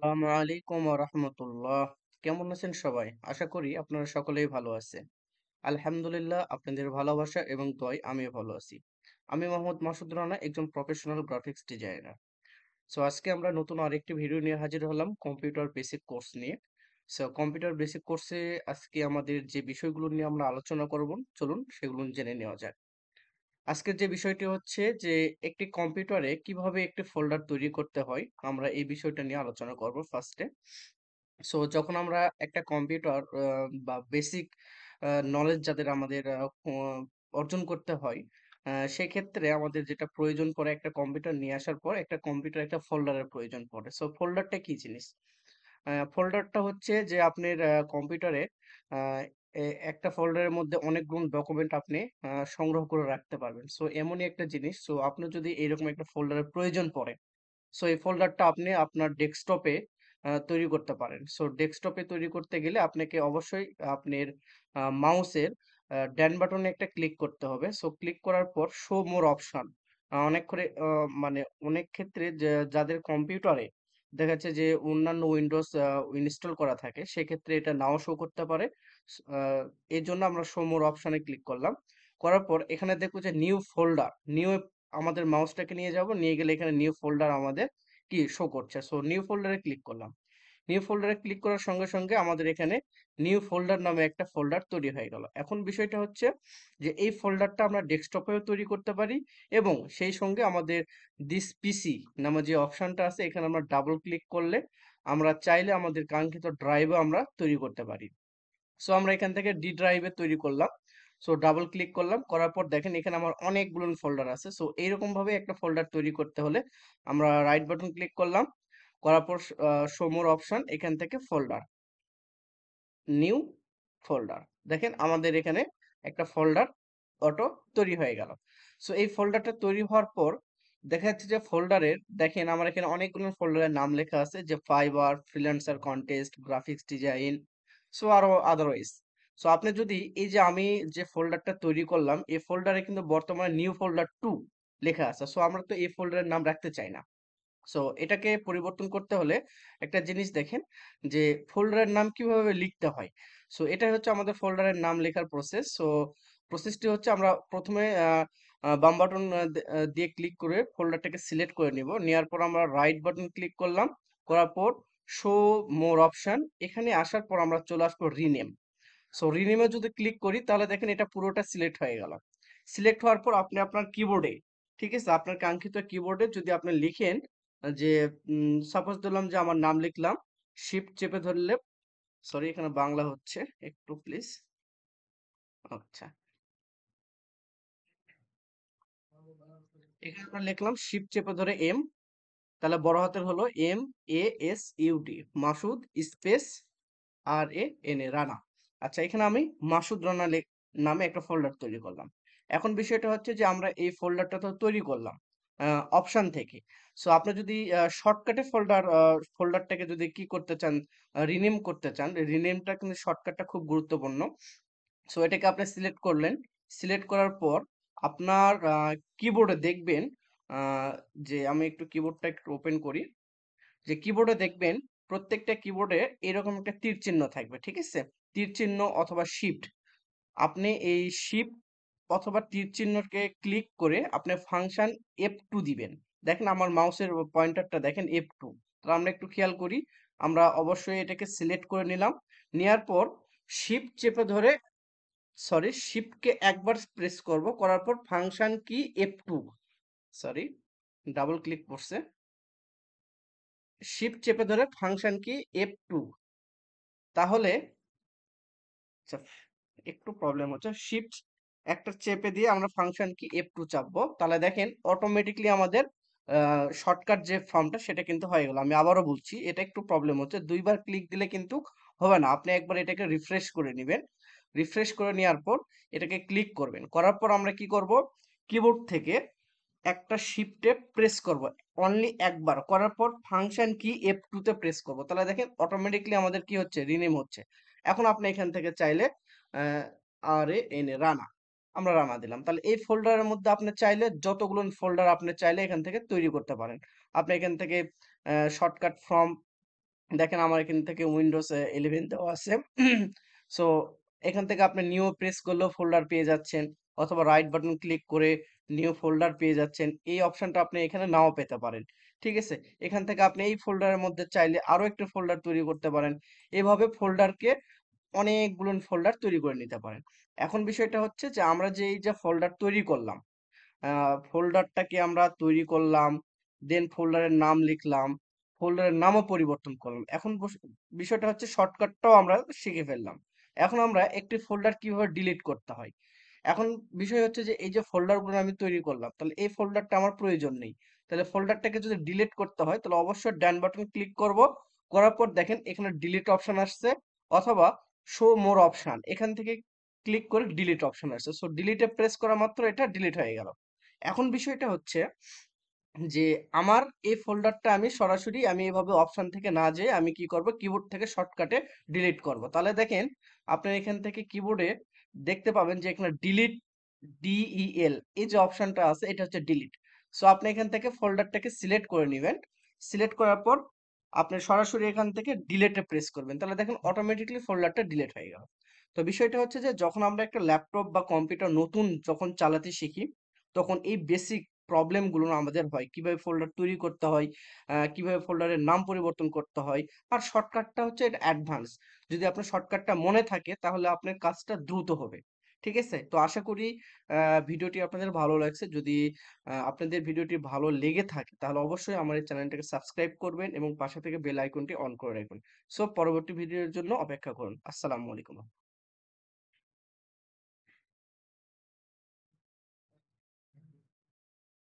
আসসালামু আলাইকুম রহমতুল্লাহ। কেমন আছেন সবাই? আশা করি আপনারা সকলেই ভালো আছেন। আলহামদুলিল্লাহ, আপনাদের ভালোবাসা এবং দোয়ায় আমিও ভালো আছি। আমি মোহাম্মদ মাসুদ রানা, একজন প্রফেশনাল গ্রাফিক্স ডিজাইনার। আজকে আমরা নতুন আরেকটি ভিডিও নিয়ে হাজির হলাম কম্পিউটার বেসিক কোর্স নিয়ে। কম্পিউটার বেসিক কোর্সে আজকে আমাদের যে বিষয়গুলো নিয়ে আমরা আলোচনা করব, চলুন সেগুলো জেনে নেওয়া যাক। আজকের যে বিষয়টি হচ্ছে যে একটি কম্পিউটারে কিভাবে একটি ফোল্ডার তৈরি করতে হয়, আমরা এই বিষয়টা নিয়ে আলোচনা করব ফার্স্টে। যখন আমরা একটা কম্পিউটার বা বেসিক নলেজ যাদের আমাদের অর্জন করতে হয়, সেক্ষেত্রে আমাদের যেটা প্রয়োজন পড়ে, একটা কম্পিউটার নিয়ে আসার পর একটা কম্পিউটার একটা ফোল্ডারের প্রয়োজন পড়ে। ফোল্ডারটা কি জিনিস? ফোল্ডারটা হচ্ছে যে আপনার কম্পিউটারে একটা ফোল্ডারের মধ্যে অনেকগুলো ডকুমেন্ট আপনি সংগ্রহ করে রাখতে পারবেন। এমনই একটা জিনিস। আপনার যদি এরকম একটা ফোল্ডারের প্রয়োজন পড়ে, এই ফোল্ডারটা আপনি আপনার ডেস্কটপে তৈরি করতে পারেন। ডেস্কটপে তৈরি করতে গেলে আপনাকে অবশ্যই আপনার মাউসের ডান বাটনে একটা ক্লিক করতে হবে। ক্লিক করার পর শো মোর অপশন, অনেক করে মানে অনেক ক্ষেত্রে যাদের কম্পিউটারে দেখা যাচ্ছে যে অন্যান্য উইন্ডোজ ইনস্টল করা থাকে, সেক্ষেত্রে এটা নাও শো করতে পারে। এর জন্য আমরা শো মোর অপশনে ক্লিক করলাম। করার পর এখানে দেখবো যে নিউ ফোল্ডার, নিউ, আমাদের মাউসটাকে নিয়ে যাব, নিয়ে গেলে এখানে নিউ ফোল্ডার আমাদের কি শো করছে। নিউ ফোল্ডারে ক্লিক করলাম। নিউ ফোল্ডারে ক্লিক করার সঙ্গে সঙ্গে আমাদের এখানে নিউ ফোল্ডার নামে একটা ফোল্ডার তৈরি হয়ে গেল। এখন বিষয়টা হচ্ছে যে এই ফোল্ডারটা আমরা ডেস্কটপেও তৈরি করতে পারি, এবং সেই সঙ্গে আমাদের দিস পিসি নামে যে অপশনটা আছে, এখানে আমরা ডাবল ক্লিক করলে আমরা চাইলে আমাদের কাঙ্ক্ষিত ড্রাইভও আমরা তৈরি করতে পারি। আমরা এখান থেকে ডি ড্রাইভে তৈরি করলাম। ডাবল ক্লিক করলাম, করার পর দেখেন এখানে আমার অনেকগুলো ফোল্ডার আছে। এইরকম ভাবে একটা ফোল্ডার তৈরি করতে হলে আমরা রাইট বাটন ক্লিক করলাম, করার পর শো মোর অপশন, এখান থেকে ফোল্ডার, নিউ ফোল্ডার, দেখেন আমাদের এখানে একটা ফোল্ডার অটো তৈরি হয়ে গেল। এই ফোল্ডারটা তৈরি হওয়ার পর দেখা যাচ্ছে যে ফোল্ডারের, দেখেন আমার এখানে অনেকগুলো ফোল্ডারের নাম লেখা আছে, যে fibre, freelancer, contest, graphics design, আরো আদারওয়াইজ। আপনি যদি এই যে আমি যে ফোল্ডারটা তৈরি করলাম, এই ফোল্ডারে কিন্তু বর্তমানে নিউ ফোল্ডার 2 লেখা আছে। আমরা তো এই ফোল্ডারের নাম রাখতে চাই না। এটাকে পরিবর্তন করতে হলে একটা জিনিস দেখেন, যে ফোল্ডারের নাম কিভাবে লিখতে হয়। এটা হচ্ছে আমাদের ফোল্ডারের নাম লেখার প্রসেস। প্রসেসটি হচ্ছে আমরা প্রথমে বাম বাটন দিয়ে ক্লিক করে ফোল্ডারটাকে সিলেক্ট করে নিব। নেওয়ার পর আমরা রাইট বাটন ক্লিক করলাম, করার পর শো মোর অপশন, এখানে আসার পর আমরা চলে আসবো রিনেম। রিনেমে যদি ক্লিক করি তাহলে দেখেন এটা পুরোটা সিলেক্ট হয়ে গেল। সিলেক্ট হওয়ার পর আপনি আপনার কিবোর্ডে, ঠিক আছে, আপনার কাঙ্ক্ষিত কিবোর্ডে যদি আপনি লিখেন যে সাপোজ দিলাম যে আমার নাম লিখলাম, শিফট চেপে ধরলে, সরি এখানে বাংলা হচ্ছে, একটু প্লিজ। আচ্ছা, এখানে আমরা লিখলাম শিফট চেপে ধরে এম, তাহলে বড় হাতের হলো MASUD, Masud space RANA, Rana. আচ্ছা, এখানে আমি মাসুদ রানা নামে একটা ফোল্ডার তৈরি করলাম। এখন বিষয়টা হচ্ছে যে আমরা এই ফোল্ডারটা তো তৈরি করলাম অপশন থেকে। আপনি যদি শর্টকাটে ফোল্ডারটাকে যদি কি করতে চান, রিনেম করতে চান, রিনেমটা কিন্তু শর্টকাটটা খুব গুরুত্বপূর্ণ। এটাকে আপনি সিলেক্ট করলেন। সিলেক্ট করার পর আপনার কিবোর্ডে দেখবেন, আহ, যে আমি একটু কিবোর্ডটা একটু ওপেন করি, যে কিবোর্ডে দেখবেন প্রত্যেকটা কিবোর্ডে এরকম একটা তীর চিহ্ন থাকবে, ঠিক আছে? তীর চিহ্ন অথবা শিফট, আপনি এই শিফট অথবা তীর চিহ্নকে ক্লিক করে আপনি ফাংশন F2 দিবেন। দেখেন আমার মাউসের পয়েন্টারটা দেখেন F2। তাহলে আমরা একটু খেয়াল করি, আমরা অবশ্যই এটাকে সিলেক্ট করে নিলাম। নেওয়ার পর শিফট চেপে ধরে, সরি শিফটকে একবার প্রেস করব, করার পর ফাংশন কি F2, সরি ডাবল ক্লিক করছে, শিফট চেপে ধরে ফাংশন কি F2, তাহলে আচ্ছা, একটু প্রবলেম হচ্ছে, শিফট একটা চেপে দিয়ে আমরা ফাংশন কি F2 চাপবো, তাহলে দেখেন অটোমেটিকলি আমাদের শর্টকাট যে ফর্মটা সেটা কিন্তু হয়ে গেল। আমি আবারও বলছি, এটা একটু প্রবলেম হচ্ছে, দুইবার ক্লিক দিলে কিন্তু হবে না, আপনি একবার এটাকে রিফ্রেশ করে নেবেন। রিফ্রেশ করে নেওয়ার পর এটাকে ক্লিক করবেন, করার পর আমরা কি করব, কিবোর্ড থেকে একটা শিফটে প্রেস করব, অনলি একবার, করার পর ফাংশন কি F2 তে প্রেস করব, তাহলে দেখেন অটোমেটিকলি আমাদের কি হচ্ছে, রিনেম হচ্ছে। এখন আপনি এখান থেকে চাইলে রানা, আমরা রানা দিলাম, তাহলে এই ফোল্ডারের মধ্যে আপনি চাইলে যতগুলো ফোল্ডার আপনি চাইলে এখান থেকে তৈরি করতে পারেন। আপনি এখান থেকে শর্টকাট ফ্রম দেখেন আমার এখান থেকে উইন্ডোজ 11 দেওয়া আছে। সো এখান থেকে আপনি নিউ প্রেস করলেও ফোল্ডার পেয়ে যাচ্ছেন, অথবা রাইট বাটন ক্লিক করে নিউ ফোল্ডার পেয়ে যাচ্ছেন। এই অপশনটা আপনি এখানে নাও পেতে পারেন। ঠিক আছে? এখান থেকে আপনি এই ফোল্ডারের মধ্যে চাইলে আরো একটা ফোল্ডার তৈরি করতে পারেন। এভাবে ফোল্ডারকে অনেকগুলো ফোল্ডার তৈরি করে নিতে পারেন। এখন বিষয়টা হচ্ছে যে আমরা যে এই যে ফোল্ডার তৈরি করলাম, ফোল্ডারটাকে আমরা তৈরি করলাম, দেন ফোল্ডারের নাম লিখলাম, ফোল্ডারের নামও পরিবর্তন করলাম। এখন বিষয়টা হচ্ছে শর্টকাটটাও আমরা শিখে ফেললাম। এখন আমরা একটি ফোল্ডার কিভাবে ডিলিট করতে হয়। এখন বিষয় হচ্ছে যে এই যে ফোল্ডারগুলো আমি তৈরি করলাম, তাহলে এই ফোল্ডারটা আমার প্রয়োজন নেই। তাহলে ফোল্ডারটাকে যদি ডিলিট করতে হয় তাহলে অবশ্যই ডান বাটন ক্লিক করব। করার পর দেখেন এখানে ডিলিট অপশন আসছে, অথবা শো মোর অপশন, এখান থেকে ক্লিক করে ডিলিট অপশন আসছে। সো ডিলিটে প্রেস করা মাত্র এটা ডিলিট হয়ে গেল। এখন বিষয়টা হচ্ছে যে আমার এই ফোল্ডারটা আমি সরাসরি আমি এভাবে অপশন থেকে না যেয়ে আমি কি করব, কিবোর্ড থেকে শর্টকাটে ডিলিট করব। তাহলে দেখেন আপনার এখান থেকে কিবোর্ডে দেখতে পাবেন যে এখানে ডিলিট, ডিইএল, এই যে অপশনটা আছে এটা হচ্ছে ডিলিট। সো আপনি এখান থেকে ফোল্ডারটাকে সিলেক্ট করে নেবেন। সিলেক্ট করার পর আপনি সরাসরি এখান থেকে ডিলেটে প্রেস করবেন, তাহলে দেখেন অটোমেটিকলি ফোল্ডারটা ডিলিট হয়ে গেল। তো বিষয়টা হচ্ছে যে যখন আমরা একটা ল্যাপটপ বা কম্পিউটার নতুন যখন চালাতে শিখি, তখন এই বেসিক প্রবলেম গুলো না আমাদের হয়, কিভাবে ফোল্ডার তৈরি করতে হয়, কিভাবে ফোল্ডারের নাম পরিবর্তন করতে হয়। আর শর্টকাটটা হচ্ছে এটা অ্যাডভান্স। যদি আপনার শর্টকাটটা মনে থাকে তাহলে আপনার কাজটা দ্রুত হবে। ঠিক আছে? তো আশা করি ভিডিওটি আপনাদের ভালো লাগছে। যদি আপনাদের ভিডিওটি ভালো লেগে থাকে তাহলে অবশ্যই আমার এই চ্যানেলটাকে সাবস্ক্রাইব করবেন এবং পাশে থেকে বেল আইকনটি অন করে রাখবেন। সো পরবর্তী ভিডিওর জন্য অপেক্ষা করুন। আসসালামু আলাইকুম।